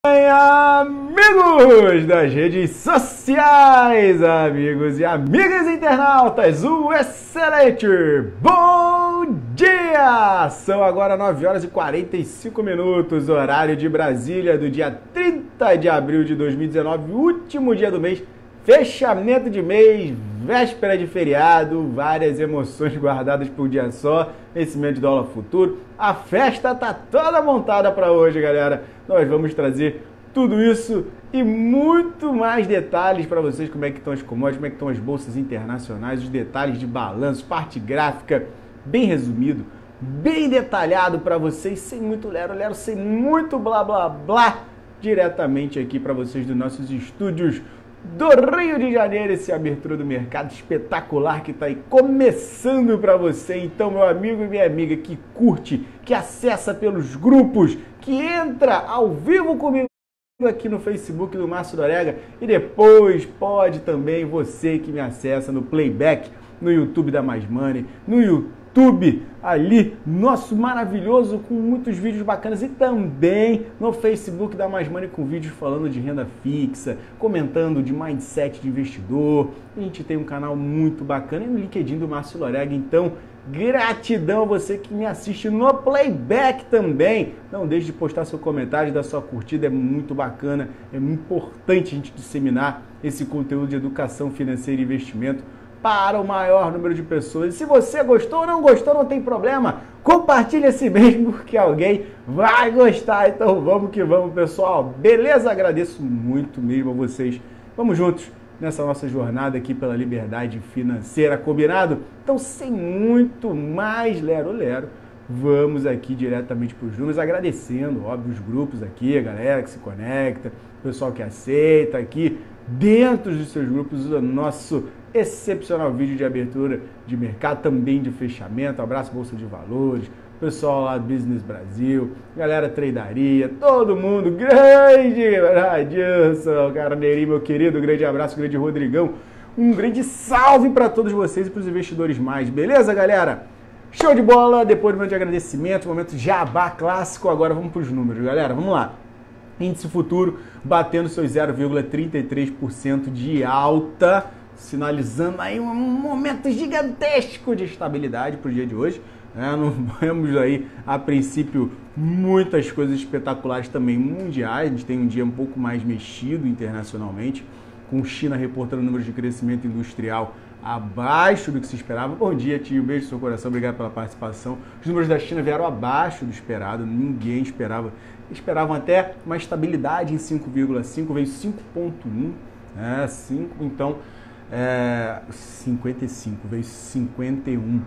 Amigos das redes sociais, amigos e amigas internautas, um excelente bom dia! São agora 9 horas e 45 minutos, horário de Brasília, do dia 30 de abril de 2019, último dia do mês, fechamento de mês, véspera de feriado, várias emoções guardadas por um dia só, vencimento de dólar futuro. A festa tá toda montada para hoje, galera. Nós vamos trazer tudo isso e muito mais detalhes para vocês, como é que estão as commodities, como é que estão as bolsas internacionais, os detalhes de balanço, parte gráfica, bem resumido, bem detalhado para vocês, sem muito lero-lero, sem muito blá blá blá, diretamente aqui para vocês dos nossos estúdios do Rio de Janeiro, esse abertura do mercado espetacular que está aí começando para você. Então, meu amigo e minha amiga que curte, que acessa pelos grupos, que entra ao vivo comigo aqui no Facebook do Márcio Dorega e depois pode também você que me acessa no playback, no YouTube da Mais Money, no YouTube ali, nosso maravilhoso, com muitos vídeos bacanas, e também no Facebook da Mais Money com vídeos falando de renda fixa, comentando de mindset de investidor. A gente tem um canal muito bacana e no LinkedIn do Márcio Dorega. Então, gratidão a você que me assiste no playback também. Não deixe de postar seu comentário, dar sua curtida, é muito bacana, é muito importante a gente disseminar esse conteúdo de educação financeira e investimento para o maior número de pessoas. E se você gostou ou não gostou, não tem problema, compartilha esse mesmo, porque alguém vai gostar. Então vamos que vamos, pessoal. Beleza? Agradeço muito mesmo a vocês. Vamos juntos nessa nossa jornada aqui pela liberdade financeira, combinado? Então, sem muito mais lero-lero, vamos aqui diretamente para os números, agradecendo, óbvio, os grupos aqui, a galera que se conecta, o pessoal que aceita aqui, dentro dos seus grupos, o nosso excepcional vídeo de abertura de mercado, também de fechamento. Abraço Bolsa de Valores, pessoal lá do Business Brasil, galera Tradearia, todo mundo, grande Radilson, Carneirinho, meu querido, grande abraço, grande Rodrigão, um grande salve para todos vocês e para os investidores mais, beleza, galera? Show de bola, depois do momento de agradecimento, momento jabá clássico, agora vamos para os números, galera, vamos lá. Índice futuro batendo seus 0,33% de alta, sinalizando aí um momento gigantesco de estabilidade para o dia de hoje. Não vemos aí, a princípio, muitas coisas espetaculares também mundiais. A gente tem um dia um pouco mais mexido internacionalmente, com China reportando números de crescimento industrial abaixo do que se esperava. Bom dia, tio, beijo no seu coração, obrigado pela participação. Os números da China vieram abaixo do esperado, ninguém esperava. Esperavam até uma estabilidade em 5,5, veio 5,1, 5, então 55, veio 51.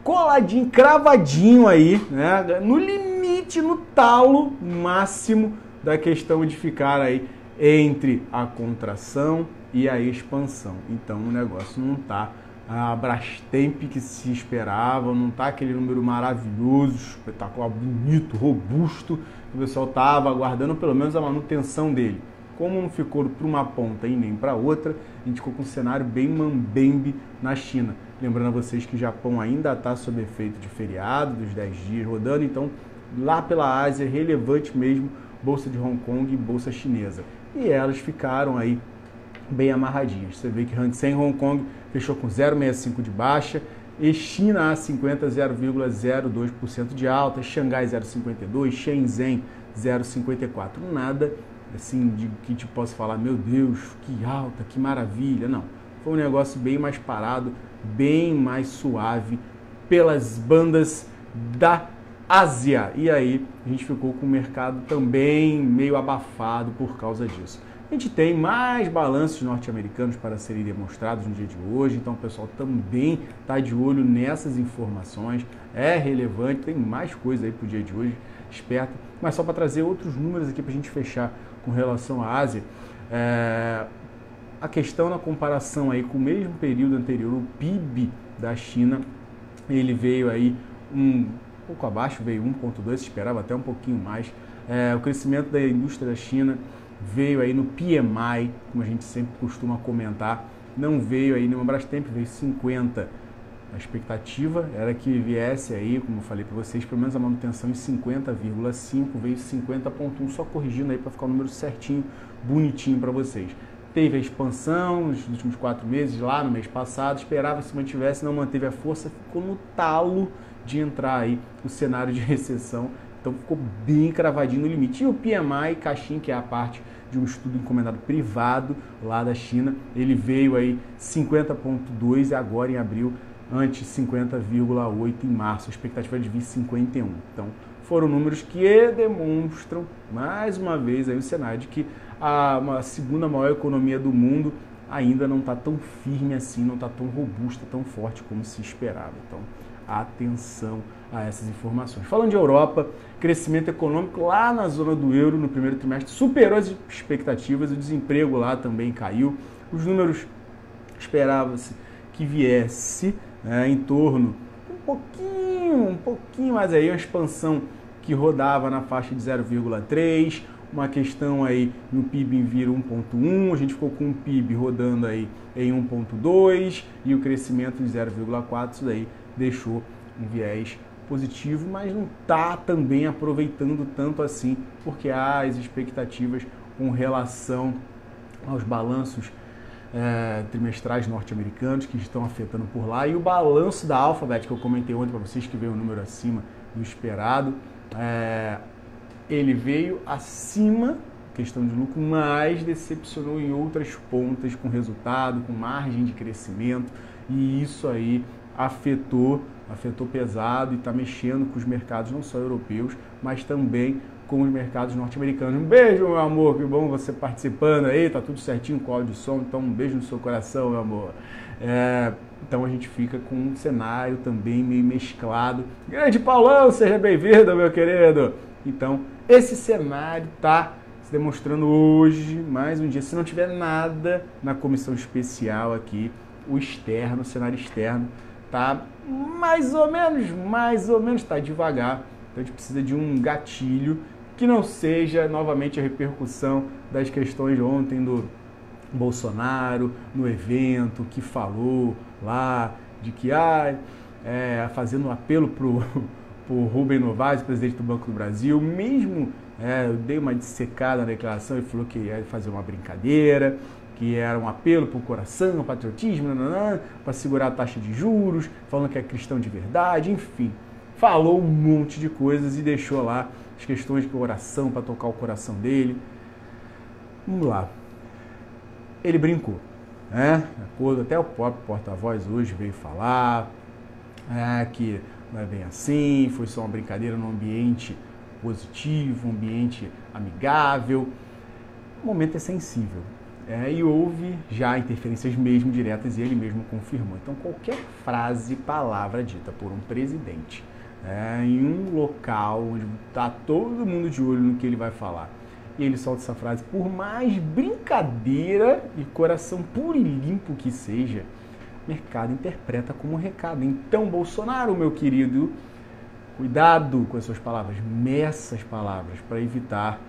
Coladinho, cravadinho aí, né? No limite, no talo máximo da questão de ficar aí entre a contração e a expansão. Então o negócio não está a Brastemp que se esperava, não está aquele número maravilhoso, espetacular, bonito, robusto, que o pessoal estava aguardando pelo menos a manutenção dele. Como não ficou para uma ponta e nem para outra, a gente ficou com um cenário bem mambembe na China. Lembrando a vocês que o Japão ainda está sob efeito de feriado, dos 10 dias rodando, então lá pela Ásia, relevante mesmo, bolsa de Hong Kong e bolsa chinesa. E elas ficaram aí bem amarradinhas. Você vê que Hang Seng Hong Kong fechou com 0,65 de baixa, e China A50 0,02% de alta, Xangai 0,52, Shenzhen 0,54. Nada assim de que te possa falar, meu Deus, que alta, que maravilha. Não, foi um negócio bem mais parado, bem mais suave pelas bandas da Ásia. E aí a gente ficou com o mercado também meio abafado por causa disso. A gente tem mais balanços norte-americanos para serem demonstrados no dia de hoje, então o pessoal também está de olho nessas informações, é relevante, tem mais coisa aí para o dia de hoje, esperta, mas só para trazer outros números aqui para a gente fechar com relação à Ásia. A questão na comparação aí com o mesmo período anterior, o PIB da China, ele veio aí um pouco abaixo, veio 1,2, se esperava até um pouquinho mais. O crescimento da indústria da China veio aí no PMI, como a gente sempre costuma comentar, não veio aí nenhuma Brastemp, veio 50. A expectativa era que viesse aí, como eu falei para vocês, pelo menos a manutenção em 50,5, veio 50,1, só corrigindo aí para ficar o número certinho, bonitinho para vocês. Teve a expansão nos últimos 4 meses, lá no mês passado, esperava se mantivesse, não manteve a força, ficou no talo de entrar aí o cenário de recessão, então ficou bem cravadinho no limite. E o PMI Caixin, que é a parte de um estudo encomendado privado lá da China, ele veio aí 50,2 e agora em abril, antes 50,8 em março, a expectativa de vir 51. Então, foram números que demonstram, mais uma vez, aí o cenário de que a segunda maior economia do mundo ainda não está tão firme assim, não está tão robusta, tão forte como se esperava. Então, atenção a essas informações. Falando de Europa, crescimento econômico lá na zona do euro no primeiro trimestre superou as expectativas, o desemprego lá também caiu, os números esperava-se que viesse em torno um pouquinho mais aí, uma expansão que rodava na faixa de 0,3, uma questão aí no PIB em vir 1,1, a gente ficou com o PIB rodando aí em 1,2 e o crescimento de 0,4, isso daí deixou um viés positivo, mas não está também aproveitando tanto assim, porque há as expectativas com relação aos balanços trimestrais norte-americanos que estão afetando por lá, e o balanço da Alphabet, que eu comentei ontem para vocês, que veio um número acima do esperado, ele veio acima, questão de lucro, mas decepcionou em outras pontas com resultado, com margem de crescimento, e isso aí afetou pesado e está mexendo com os mercados não só europeus, mas também com os mercados norte-americanos. Um beijo, meu amor, que bom você participando aí, tá tudo certinho com o áudio e som, então um beijo no seu coração, meu amor. Então a gente fica com um cenário também meio mesclado. Grande Paulão, seja bem-vindo, meu querido. Então, esse cenário tá se demonstrando hoje, mais um dia, se não tiver nada na comissão especial aqui, o externo, o cenário externo, tá mais ou menos, tá devagar. Então a gente precisa de um gatilho que não seja novamente a repercussão das questões de ontem do Bolsonaro no evento, que falou lá de que fazendo um apelo pro Rubem Novaes, presidente do Banco do Brasil, mesmo eu dei uma dissecada na declaração, ele falou que ia fazer uma brincadeira, que era um apelo para o coração, patriotismo, para segurar a taxa de juros, falando que é cristão de verdade, enfim. Falou um monte de coisas e deixou lá as questões de oração para tocar o coração dele. Vamos lá. Ele brincou, né? Até o próprio porta-voz hoje veio falar que não é bem assim, foi só uma brincadeira num ambiente positivo, um ambiente amigável. O momento é sensível. E houve já interferências mesmo diretas e ele mesmo confirmou. Então, qualquer frase, palavra dita por um presidente em um local onde está todo mundo de olho no que ele vai falar, e ele solta essa frase, por mais brincadeira e coração puro e limpo que seja, o mercado interpreta como um recado. Então, Bolsonaro, meu querido, cuidado com as suas palavras, meça as palavras para evitar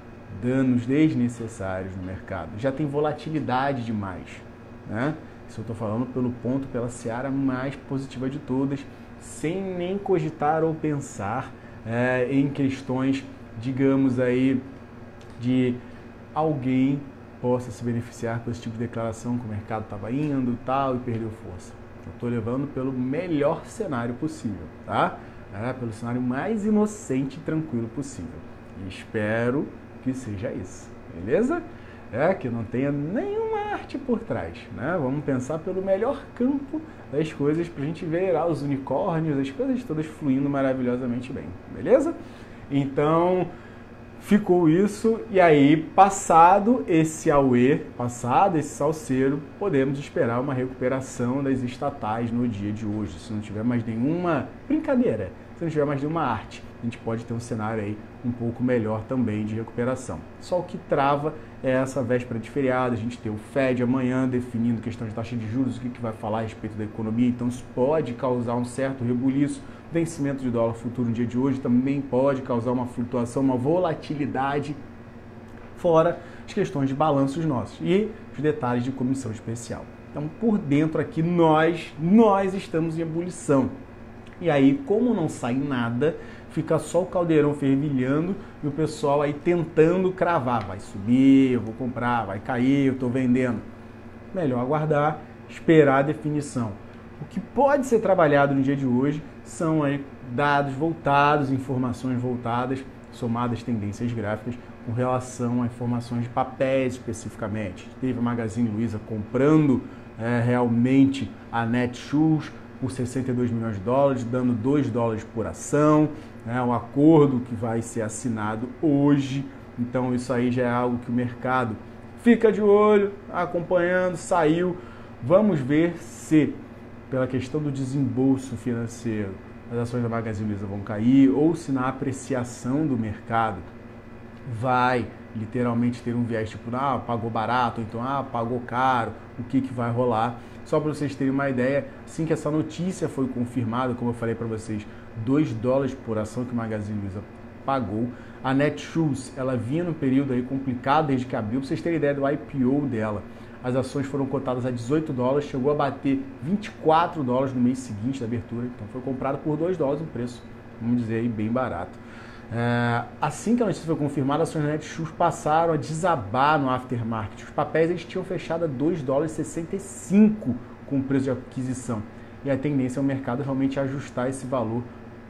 danos desnecessários no mercado. Já tem volatilidade demais, né? Isso eu estou falando pelo ponto, pela seara mais positiva de todas, sem nem cogitar ou pensar em questões, digamos aí, de alguém possa se beneficiar com esse tipo de declaração, que o mercado estava indo e tal e perdeu força. Eu estou levando pelo melhor cenário possível, tá? Pelo cenário mais inocente e tranquilo possível. E espero que seja isso, beleza? Que não tenha nenhuma arte por trás, né? Vamos pensar pelo melhor campo das coisas pra gente ver os unicórnios, as coisas todas fluindo maravilhosamente bem, beleza? Então, ficou isso, e aí, passado esse auê, passado esse salseiro, podemos esperar uma recuperação das estatais no dia de hoje, se não tiver mais nenhuma brincadeira, se não tiver mais nenhuma arte, a gente pode ter um cenário aí um pouco melhor também de recuperação. Só o que trava é essa véspera de feriado, a gente tem o Fed amanhã definindo questão de taxa de juros, o que vai falar a respeito da economia, então isso pode causar um certo rebuliço. Vencimento de dólar futuro no dia de hoje também pode causar uma flutuação, uma volatilidade, fora as questões de balanços nossos e os detalhes de comissão especial. Então, por dentro aqui, nós estamos em ebulição. E aí, como não sai nada, fica só o caldeirão fervilhando e o pessoal aí tentando cravar. Vai subir, eu vou comprar, vai cair, eu estou vendendo. Melhor aguardar, esperar a definição. O que pode ser trabalhado no dia de hoje são aí dados voltados, informações voltadas, somadas tendências gráficas com relação a informações de papéis especificamente. Teve a Magazine Luiza comprando realmente a Netshoes por 62 milhões de dólares, dando 2 dólares por ação, um acordo que vai ser assinado hoje. Então isso aí já é algo que o mercado fica de olho, acompanhando, saiu. Vamos ver se, pela questão do desembolso financeiro, as ações da Magazine Luiza vão cair ou se na apreciação do mercado vai literalmente ter um viés tipo, pagou barato, ou então, pagou caro, o que vai rolar. Só para vocês terem uma ideia, assim que essa notícia foi confirmada, como eu falei para vocês, 2 dólares por ação que o Magazine Luiza pagou. A Netshoes, ela vinha num período aí complicado desde que abriu, para vocês terem ideia do IPO dela. As ações foram cotadas a 18 dólares, chegou a bater 24 dólares no mês seguinte da abertura, então foi comprado por 2 dólares, um preço, vamos dizer aí, bem barato. Assim que a notícia foi confirmada, as ações da Netshoes passaram a desabar no aftermarket. Os papéis eles tinham fechado a 2 dólares e 65 com o preço de aquisição. E a tendência é o mercado realmente ajustar esse valor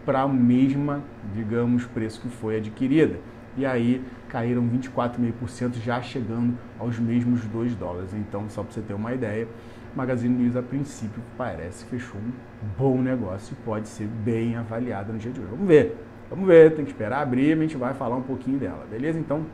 para a mesma, digamos, preço que foi adquirida. E aí caíram 24,5%, já chegando aos mesmos 2 dólares. Então, só para você ter uma ideia, Magazine Luiza, a princípio, parece que fechou um bom negócio e pode ser bem avaliada no dia de hoje. Vamos ver, tem que esperar abrir, a gente vai falar um pouquinho dela, beleza? Então,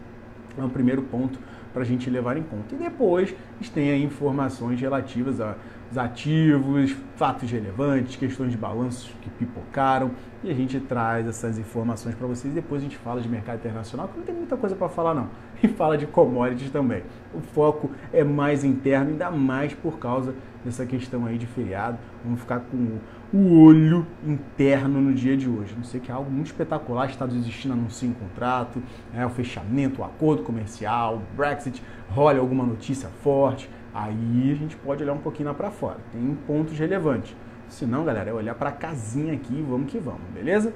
é o primeiro ponto para a gente levar em conta. E depois, a gente tem aí informações relativas aos ativos, fatos relevantes, questões de balanços que pipocaram, e a gente traz essas informações para vocês. Depois a gente fala de mercado internacional, que não tem muita coisa para falar não, e fala de commodities também. O foco é mais interno, ainda mais por causa dessa questão aí de feriado. Vamos ficar com o olho interno no dia de hoje. Não sei, que é algo muito espetacular. Estados existindo, anunciam um contrato, o fechamento, o acordo comercial, o Brexit, rola alguma notícia forte. Aí a gente pode olhar um pouquinho lá para fora. Tem pontos relevantes. Se não, galera, é olhar para a casinha aqui e vamos que vamos, beleza?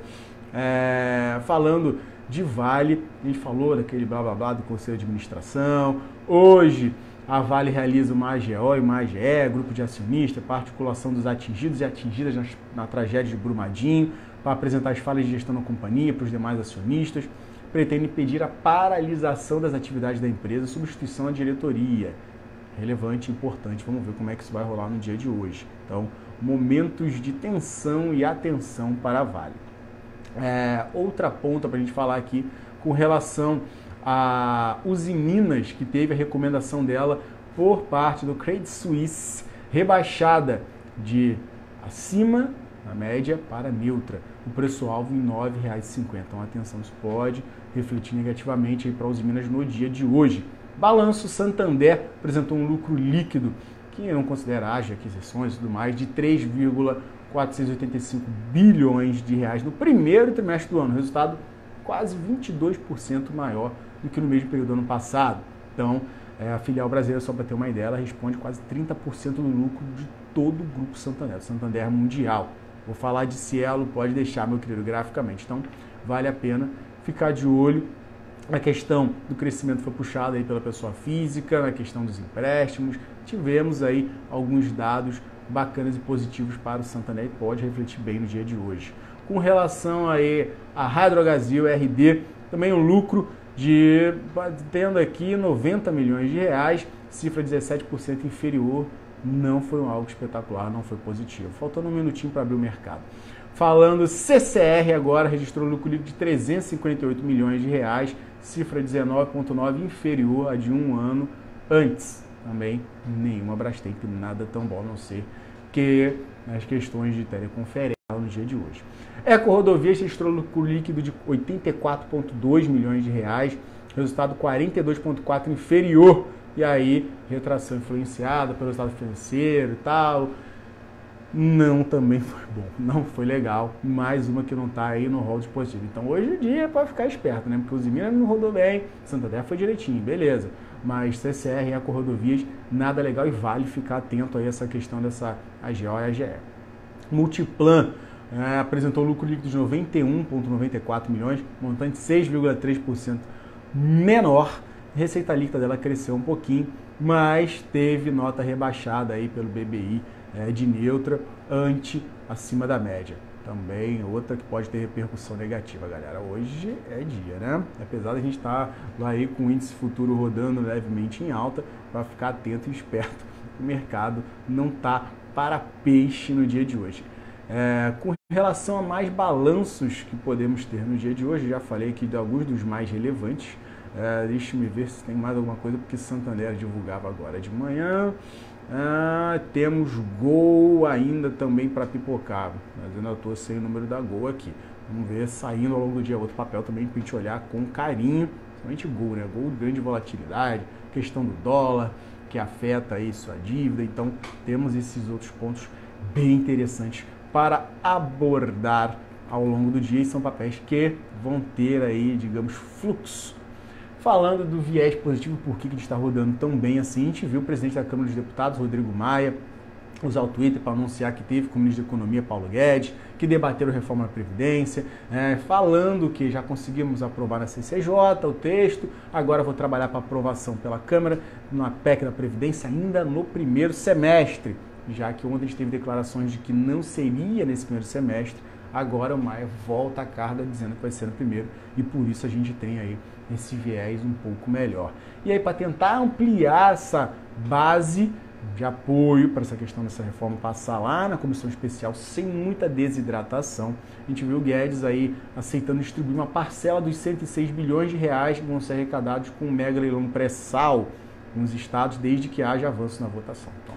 Falando de Vale, a gente falou daquele blá blá blá do Conselho de Administração. Hoje a Vale realiza uma AGO e uma AGE, grupo de acionistas, para articulação dos atingidos e atingidas na tragédia de Brumadinho, para apresentar as falhas de gestão da companhia para os demais acionistas. Pretende pedir a paralisação das atividades da empresa, substituição da diretoria. Relevante e importante, vamos ver como é que isso vai rolar no dia de hoje. Então, momentos de tensão e atenção para a Vale. Outra ponta para a gente falar aqui com relação a Usiminas, que teve a recomendação dela por parte do Credit Suisse, rebaixada de acima, na média, para neutra. O preço-alvo em R$ 9,50. Então, atenção, isso pode refletir negativamente para Usiminas no dia de hoje. Balanço Santander apresentou um lucro líquido, que não considera ágio, aquisições e tudo mais, de 3,485 bilhões de reais no primeiro trimestre do ano. Resultado quase 22% maior do que no mesmo período do ano passado. Então, a filial brasileira, só para ter uma ideia, ela responde quase 30% do lucro de todo o Grupo Santander, Santander Mundial. Vou falar de Cielo, pode deixar, meu querido, graficamente. Então, vale a pena ficar de olho. A questão do crescimento foi puxada aí pela pessoa física, na questão dos empréstimos. Tivemos aí alguns dados bacanas e positivos para o Santander e pode refletir bem no dia de hoje. Com relação aí a Hidrogasil, RD, também um lucro tendo aqui 90 milhões de reais, cifra 17% inferior, não foi algo espetacular, não foi positivo. Faltando um minutinho para abrir o mercado. Falando CCR agora, registrou lucro líquido de 358 milhões de reais, cifra 19,9 inferior a de um ano antes. Também nenhuma Brastemp, nada tão bom, a não ser que nas questões de teleconferência no dia de hoje. EcoRodovias registrou lucro líquido de 84,2 milhões de reais, resultado 42,4 inferior, e aí retração influenciada pelo resultado financeiro e tal. não também foi bom, não foi legal, mais uma que não está aí no rol de positivo. Então hoje em dia é para ficar esperto, né? Porque o Zimina não rodou bem, Santander foi direitinho, beleza, mas CCR e Ecorodovias nada legal e vale ficar atento aí a essa questão dessa AGO e AGE. Multiplan apresentou lucro líquido de 91,94 milhões, montante 6,3% menor. Receita líquida dela cresceu um pouquinho, mas teve nota rebaixada aí pelo BBI de neutra, acima da média. Também outra que pode ter repercussão negativa, galera. Hoje é dia, né? Apesar da gente estar lá aí com o índice futuro rodando levemente em alta, para ficar atento e esperto, o mercado não tá para peixe no dia de hoje. Com relação a mais balanços que podemos ter no dia de hoje, já falei aqui de alguns dos mais relevantes. Deixa-me ver se tem mais alguma coisa, porque Santander divulgava agora de manhã. Temos Gol ainda também para pipocar, mas ainda estou sem o número da Gol aqui. Vamos ver saindo ao longo do dia outro papel também para a gente olhar com carinho. Somente Gol, né? Gol de grande volatilidade, questão do dólar que afeta aí sua dívida. Então temos esses outros pontos bem interessantes para abordar ao longo do dia e são papéis que vão ter aí, digamos, fluxo. Falando do viés positivo, por que a gente está rodando tão bem assim, a gente viu o presidente da Câmara dos Deputados, Rodrigo Maia, usar o Twitter para anunciar que teve com o ministro da Economia, Paulo Guedes, que debateram reforma da Previdência, falando que já conseguimos aprovar na CCJ o texto, agora vou trabalhar para aprovação pela Câmara, na PEC da Previdência, ainda no primeiro semestre, já que ontem a gente teve declarações de que não seria nesse primeiro semestre, agora o Maia volta a carga dizendo que vai ser no primeiro, e por isso a gente tem aí esse viés um pouco melhor. E aí, para tentar ampliar essa base de apoio para essa questão dessa reforma passar lá na comissão especial sem muita desidratação, a gente viu o Guedes aí aceitando distribuir uma parcela dos 106 bilhões de reais que vão ser arrecadados com o mega leilão pré-sal nos estados, desde que haja avanço na votação. Então,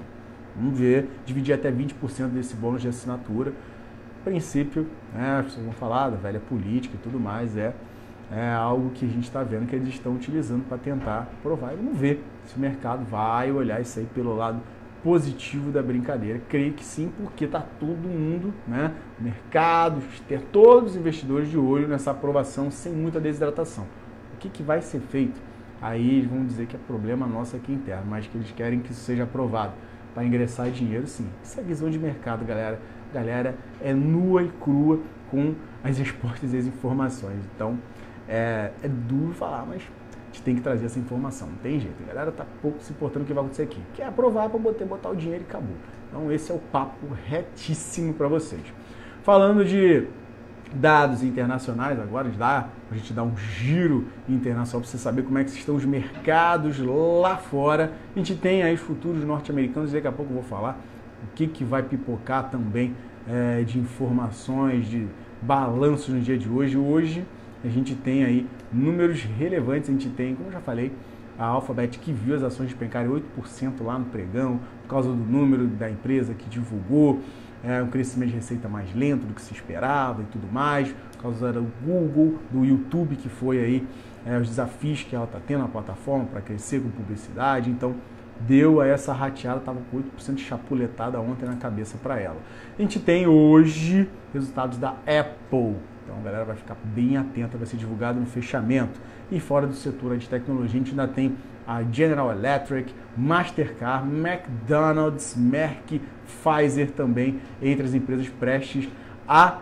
vamos ver, dividir até 20% desse bônus de assinatura. A princípio, as pessoas vão falar da velha política e tudo mais, é algo que a gente está vendo que eles estão utilizando para tentar provar. E vamos ver se o mercado vai olhar isso aí pelo lado positivo da brincadeira. Creio que sim, porque está todo mundo, o mercado, ter todos os investidores de olho nessa aprovação sem muita desidratação. O que vai ser feito? Aí eles vão dizer que é problema nosso aqui interno, mas que eles querem que isso seja aprovado para ingressar dinheiro, sim. Isso é visão de mercado, galera. Galera é nua e crua com as respostas e as informações. Então, é duro falar, mas a gente tem que trazer essa informação. Não tem jeito. A galera tá pouco se importando o que vai acontecer aqui. Quer aprovar para botar o dinheiro e acabou. Então, esse é o papo retíssimo para vocês. Falando de dados internacionais, agora a gente dá um giro internacional para você saber como é que estão os mercados lá fora. A gente tem aí os futuros norte-americanos, daqui a pouco eu vou falar o que vai pipocar também de informações, de balanços no dia de hoje. Hoje a gente tem aí números relevantes, a gente tem, como eu já falei, a Alphabet que viu as ações despencarem 8% lá no pregão, por causa do número da empresa que divulgou, um crescimento de receita mais lento do que se esperava e tudo mais, por causa do Google, do YouTube, que foi aí os desafios que ela está tendo na plataforma para crescer com publicidade. Então, deu a essa rateada, estava com 8% chapuletada ontem na cabeça para ela. A gente tem hoje resultados da Apple. Então a galera vai ficar bem atenta, vai ser divulgado no fechamento. E fora do setor de tecnologia, a gente ainda tem a General Electric, Mastercard, McDonald's, Merck, Pfizer também, entre as empresas prestes a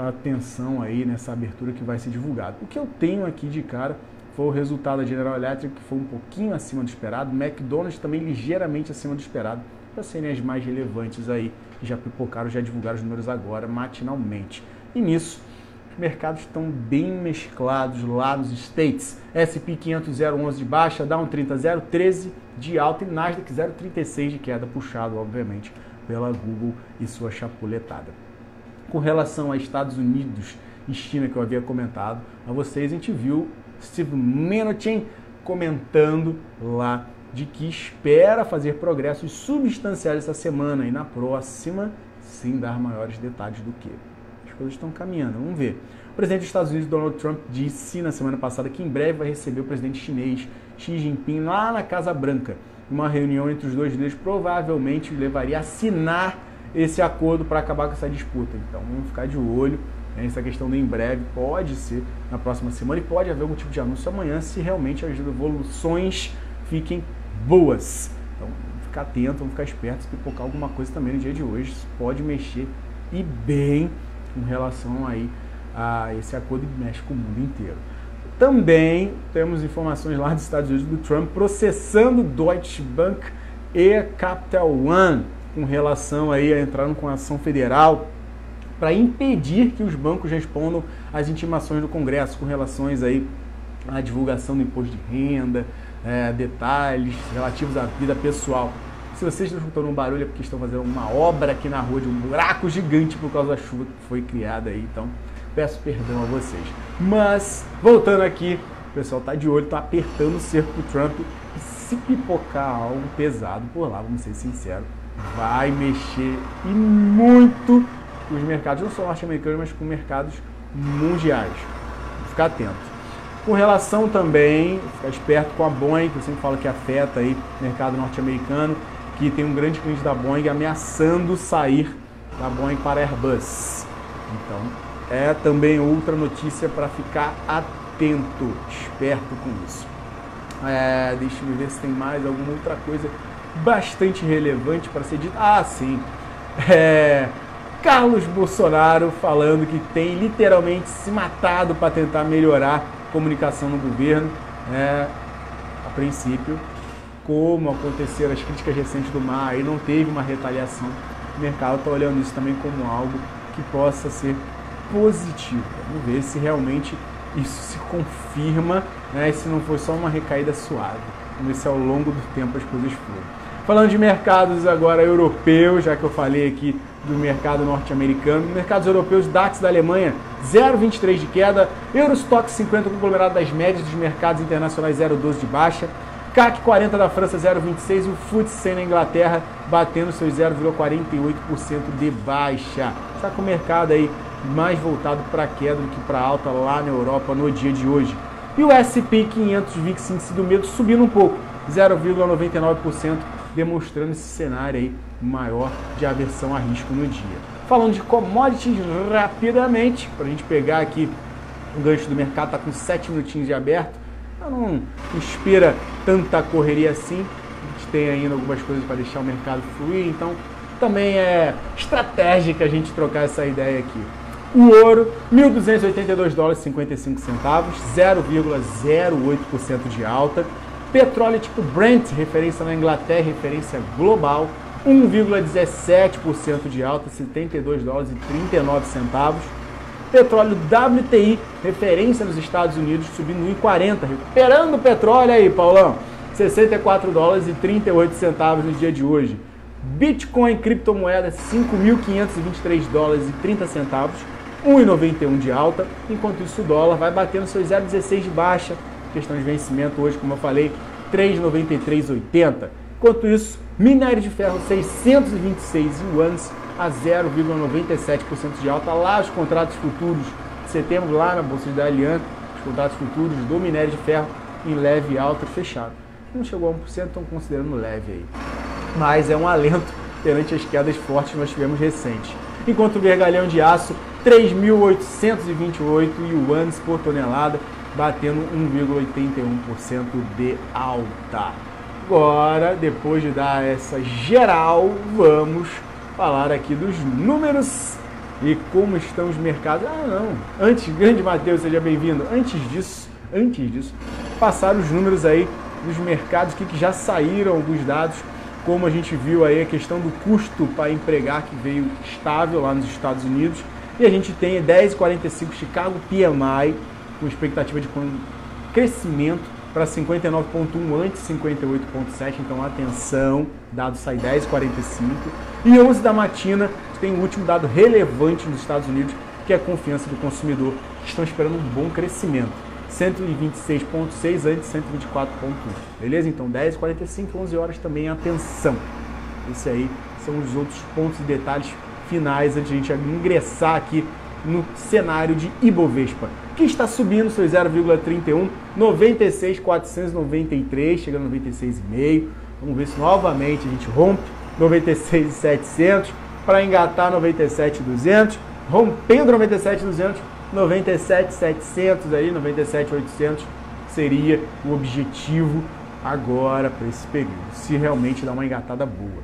atenção aí nessa abertura que vai ser divulgada. O que eu tenho aqui de cara foi o resultado da General Electric, que foi um pouquinho acima do esperado, McDonald's também ligeiramente acima do esperado, para serem as mais relevantes aí, que já pipocaram, já divulgaram os números agora, matinalmente. E nisso, os mercados estão bem mesclados lá nos States. S&P 500 0,11 de baixa, Dow 30 0,13 de alta e Nasdaq 0,36 de queda, puxado, obviamente, pela Google e sua chapuletada. Com relação a Estados Unidos e China, que eu havia comentado a vocês, a gente viu Steve Mnuchin comentando lá de que espera fazer progressos substanciais essa semana e na próxima, sem dar maiores detalhes do que. As coisas estão caminhando, vamos ver. O presidente dos Estados Unidos, Donald Trump, disse na semana passada que em breve vai receber o presidente chinês Xi Jinping lá na Casa Branca. Uma reunião entre os dois líderes provavelmente levaria a assinar esse acordo para acabar com essa disputa. Então vamos ficar de olho. Essa questão do em breve pode ser na próxima semana e pode haver algum tipo de anúncio amanhã se realmente as evoluções fiquem boas. Então vamos ficar atento, vamos ficar espertos, se pipocar alguma coisa também no dia de hoje. Isso pode mexer e bem com relação aí a esse acordo que mexe com o mundo inteiro. Também temos informações lá dos Estados Unidos do Trump processando Deutsche Bank e Capital One com relação aí a entrar com ação federal para impedir que os bancos respondam às intimações do Congresso com relações aí à divulgação do imposto de renda, detalhes relativos à vida pessoal. Se vocês estão escutando um barulho é porque estão fazendo uma obra aqui na rua de um buraco gigante por causa da chuva que foi criada aí, então peço perdão a vocês. Mas, voltando aqui, o pessoal tá de olho, tá apertando o cerco pro Trump e se pipocar algo pesado por lá, vamos ser sinceros, vai mexer e muito com os mercados, não só norte-americanos, mas com mercados mundiais. Vou ficar atento. Com relação também, ficar esperto com a Boeing, que eu sempre falo que afeta aí o mercado norte-americano, que tem um grande cliente da Boeing ameaçando sair da Boeing para Airbus. Então, é também outra notícia para ficar atento, esperto com isso. Deixa eu ver se tem mais alguma outra coisa bastante relevante para ser dita. Ah, sim. Carlos Bolsonaro falando que tem literalmente se matado para tentar melhorar a comunicação no governo. A princípio, como aconteceram as críticas recentes do Mar e não teve uma retaliação, o mercado está olhando isso também como algo que possa ser positivo. Vamos ver se realmente isso se confirma, e se não foi só uma recaída suave. Vamos ver se ao longo do tempo as coisas foram. Falando de mercados agora europeus, já que eu falei aqui do mercado norte-americano, mercados europeus, DAX da Alemanha 0,23 de queda, Eurostock 50 conglomerado das médias dos mercados internacionais 0,12 de baixa, CAC 40 da França 0,26 e o FTSE 100 na Inglaterra batendo seus 0,48% de baixa. Está com o mercado aí mais voltado para queda do que para alta lá na Europa no dia de hoje. E o S&P 500 VIX índice do medo subindo um pouco, 0,99%, demonstrando esse cenário aí maior de aversão a risco no dia. Falando de commodities rapidamente, para a gente pegar aqui o gancho do mercado, está com 7 minutinhos de aberto, não inspira tanta correria assim, a gente tem ainda algumas coisas para deixar o mercado fluir, então também é estratégica a gente trocar essa ideia aqui. O ouro, $1.282,55, 0,08% de alta. Petróleo tipo Brent, referência na Inglaterra, referência global, 1,17% de alta, $72,39. Petróleo WTI, referência nos Estados Unidos, subindo 1,40, recuperando o petróleo aí, Paulão, $64,38 no dia de hoje. Bitcoin, criptomoeda, $5.523,30, 1,91 de alta, enquanto isso o dólar vai batendo seus 0,16 de baixa, questão de vencimento hoje, como eu falei, 3,9380. Enquanto isso, minério de ferro 626 yuans a 0,97% de alta. Lá os contratos futuros de setembro, lá na Bolsa de Dalian, os contratos futuros do minério de ferro em leve alta fechado. Não chegou a 1%, estão considerando leve aí. Mas é um alento perante as quedas fortes que nós tivemos recentes. Enquanto o vergalhão de aço, 3.828 yuans por tonelada, batendo 1,81% de alta. Agora, depois de dar essa geral, vamos falar aqui dos números e como estão os mercados. Antes, grande Matheus, seja bem-vindo. Antes disso, passar os números aí dos mercados que já saíram alguns dados, como a gente viu aí a questão do custo para empregar que veio estável lá nos Estados Unidos, e a gente tem 10,45 Chicago PMI com expectativa de crescimento para 59,1 antes 58,7, então atenção, dado sai 10,45. E 11 da matina tem o último dado relevante nos Estados Unidos, que é a confiança do consumidor, que estão esperando um bom crescimento, 126,6 antes 124,1. Beleza? Então 10,45, 11 horas também, atenção. Esse aí são os outros pontos e detalhes finais antes de a gente ingressar aqui no cenário de Ibovespa, que está subindo seus 0,31, 96.493, chegando a 96,5. Vamos ver se novamente a gente rompe 96.700 para engatar 97.200, rompendo 97.200, 97.700 aí, 97.800 seria o objetivo agora para esse período, se realmente dá uma engatada boa.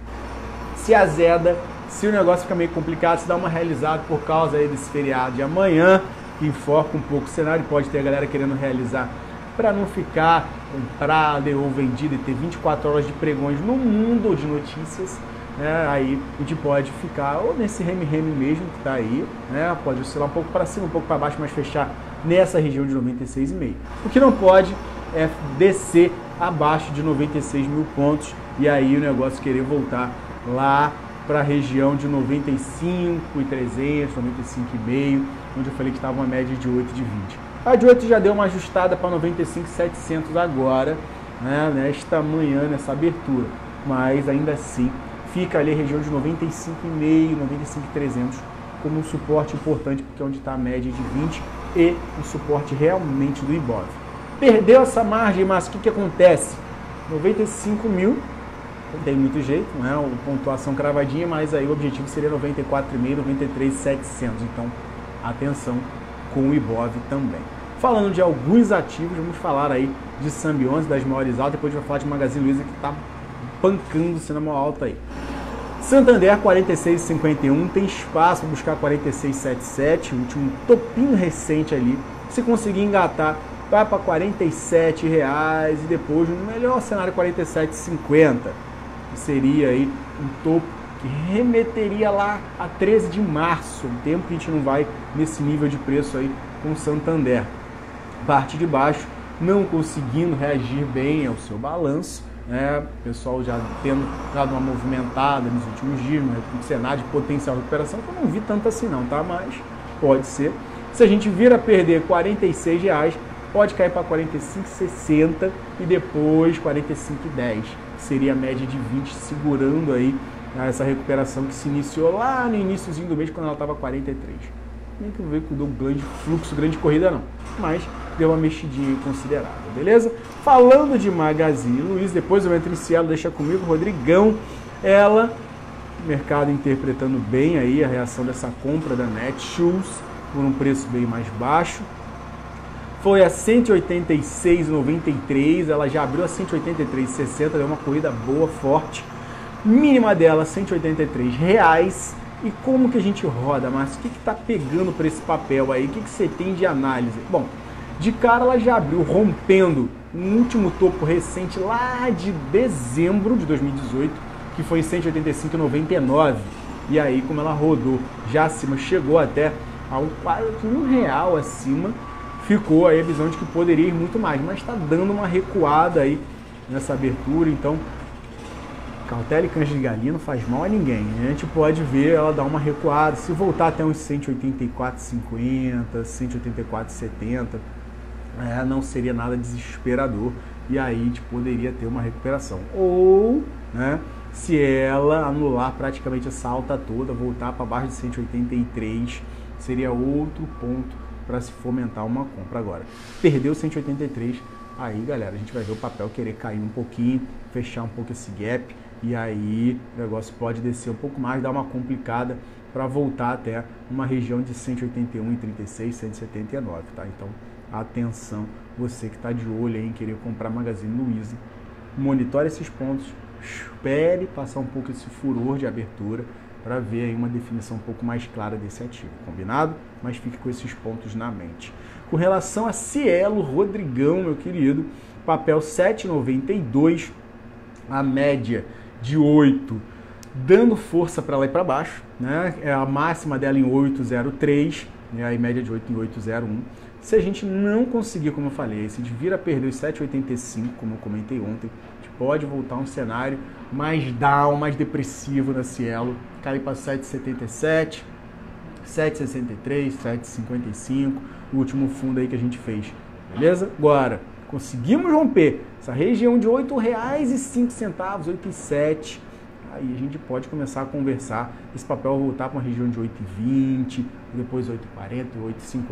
Se azeda, se o negócio fica meio complicado, se dá uma realizada por causa aí desse feriado de amanhã, que enfoca um pouco o cenário, pode ter a galera querendo realizar para não ficar comprada ou vendida e ter 24 horas de pregões no mundo de notícias, né? Aí a gente pode ficar ou nesse reme-reme mesmo que está aí, né? Pode oscilar um pouco para cima, um pouco para baixo, mas fechar nessa região de 96,5. O que não pode é descer abaixo de 96 mil pontos e aí o negócio querer voltar lá para a região de 95.300, 95,5, onde eu falei que estava uma média de 8 de 20. A de 8 já deu uma ajustada para 95.700 agora, né, nesta manhã, nessa abertura, mas ainda assim fica ali a região de 95,5, 95.300 como um suporte importante, porque é onde está a média de 20 e um suporte realmente do Ibov. Perdeu essa margem, mas o que acontece? 95 mil, não tem muito jeito, né? A pontuação cravadinha, mas aí o objetivo seria 94,5, 93.700. Então, atenção com o Ibov também. Falando de alguns ativos, vamos falar aí de Symbiose, das maiores altas, depois a gente vai falar de Magazine Luiza, que está pancando o cinema alto aí. Santander 46,51, tem espaço para buscar 46,77, o último topinho recente ali. Se conseguir engatar, vai para R$ 47,00 e depois, no melhor cenário, R$ 47,50, que seria aí um topo que remeteria lá a 13 de março, um tempo que a gente não vai nesse nível de preço aí com o Santander. Parte de baixo, não conseguindo reagir bem ao seu balanço, né? O pessoal já tendo dado uma movimentada nos últimos dias, um cenário de potencial recuperação, que eu não vi tanto assim não, tá? Mas pode ser. Se a gente vir a perder R$ 46,00, pode cair para 45,60 e depois 45,10. Seria a média de 20, segurando aí essa recuperação que se iniciou lá no iníciozinho do mês, quando ela estava 43. Nem que eu vejo que deu um grande fluxo, grande corrida não, mas deu uma mexidinha considerável, beleza? Falando de Magazine Luiza, depois eu entro em Cielo, deixa comigo, Rodrigão, ela, mercado interpretando bem aí a reação dessa compra da Netshoes, por um preço bem mais baixo, foi a 186,93, ela já abriu a 183,60, deu uma corrida boa, forte, mínima dela R$ 183,00. E como que a gente roda, Márcio? O que está pegando para esse papel aí? O que você tem de análise? Bom, de cara ela já abriu rompendo um último topo recente lá de dezembro de 2018, que foi em 185,99. E aí, como ela rodou já acima, chegou até a quase R$1 acima, ficou aí a visão de que poderia ir muito mais, mas está dando uma recuada aí nessa abertura, então cautela e canja de galinha não faz mal a ninguém. A gente pode ver ela dar uma recuada, se voltar até uns 184,50, 184,70, não seria nada desesperador, e aí a gente poderia ter uma recuperação. Ou, né, se ela anular praticamente essa alta toda, voltar para baixo de 183, seria outro ponto para se fomentar uma compra. Agora, perdeu 183, aí galera, a gente vai ver o papel querer cair um pouquinho, fechar um pouco esse gap, e aí o negócio pode descer um pouco mais, dar uma complicada para voltar até uma região de 181,36, 179, tá? Então, atenção, você que está de olho aí em querer comprar Magazine Luiza, monitore esses pontos, espere passar um pouco esse furor de abertura para ver aí uma definição um pouco mais clara desse ativo, combinado? Mas fique com esses pontos na mente. Com relação a Cielo, Rodrigão, meu querido, papel 7,92, a média de 8, dando força para lá e para baixo, né? É a máxima dela em 8,03, né? A média de 8 em 8,01. Se a gente não conseguir, como eu falei, se a gente vir a perder os 7,85, como eu comentei ontem, a gente pode voltar a um cenário mais down, mais depressivo na Cielo, cair para 7,77, 7,63, 7,55, o último fundo aí que a gente fez, beleza? Agora, conseguimos romper essa região de R$ 8,05, 8,07, aí a gente pode começar a conversar, esse papel voltar para uma região de 8,20, depois 8,40 e 8,50.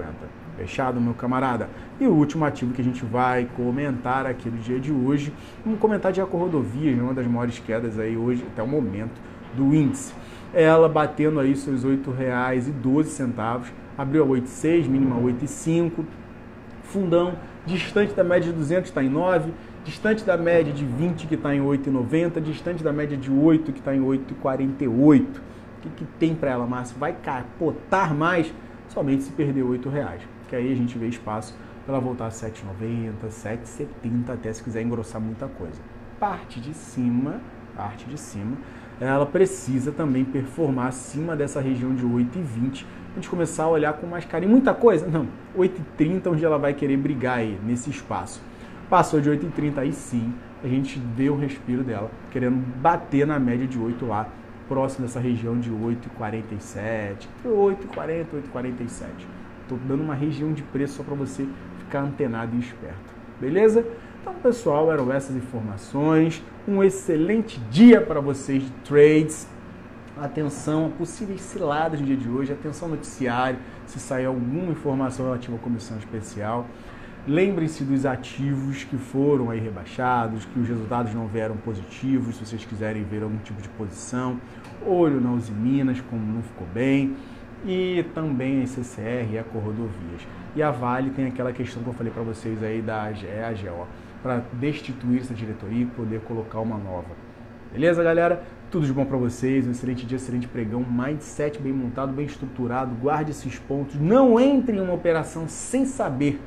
Fechado, meu camarada? E o último ativo que a gente vai comentar aqui no dia de hoje, vamos comentar de Eco Rodovias, uma das maiores quedas aí hoje, até o momento, do índice. ela batendo aí seus R$ 8,12, abriu a 8,6, mínima 8,5, fundão distante da média de 200 está em 9, distante da média de 20 que está em 8,90, distante da média de 8 que está em 8,48. O que tem para ela, Márcio? Vai capotar mais somente se perder R$ 8,00, que aí a gente vê espaço para ela voltar a 7,90, 7,70, até se quiser engrossar muita coisa. Parte de cima, ela precisa também performar acima dessa região de 8,20, a gente começar a olhar com mais carinho. Muita coisa? Não, 8,30 onde ela vai querer brigar aí, nesse espaço. Passou de 8,30, aí sim, a gente vê o respiro dela, querendo bater na média de 8 lá, próximo dessa região de 8,47, 8,40, 8,47. Estou dando uma região de preço só para você ficar antenado e esperto, beleza? Então, pessoal, eram essas informações. Um excelente dia para vocês de trades. Atenção a possíveis ciladas no dia de hoje. Atenção ao noticiário, se sair alguma informação relativa à comissão especial. Lembrem-se dos ativos que foram aí rebaixados, que os resultados não vieram positivos, se vocês quiserem ver algum tipo de posição. Olho na Uzi Minas, como não ficou bem. E também a CCR e a Corrodovias. E a Vale tem aquela questão que eu falei para vocês aí da AGO, para destituir essa diretoria e poder colocar uma nova. Beleza, galera? Tudo de bom para vocês, um excelente dia, excelente pregão, mindset bem montado, bem estruturado, guarde esses pontos, não entre em uma operação sem saber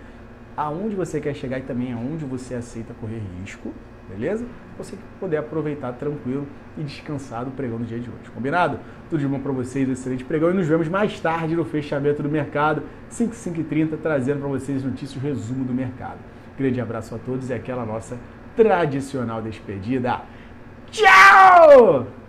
aonde você quer chegar e também aonde você aceita correr risco, beleza? Você poder aproveitar tranquilo e descansado o pregão do dia de hoje, combinado? Tudo de bom para vocês, um excelente pregão e nos vemos mais tarde no fechamento do mercado, 5h30, trazendo para vocês notícias, o resumo do mercado. Grande abraço a todos e aquela nossa tradicional despedida. Tchau!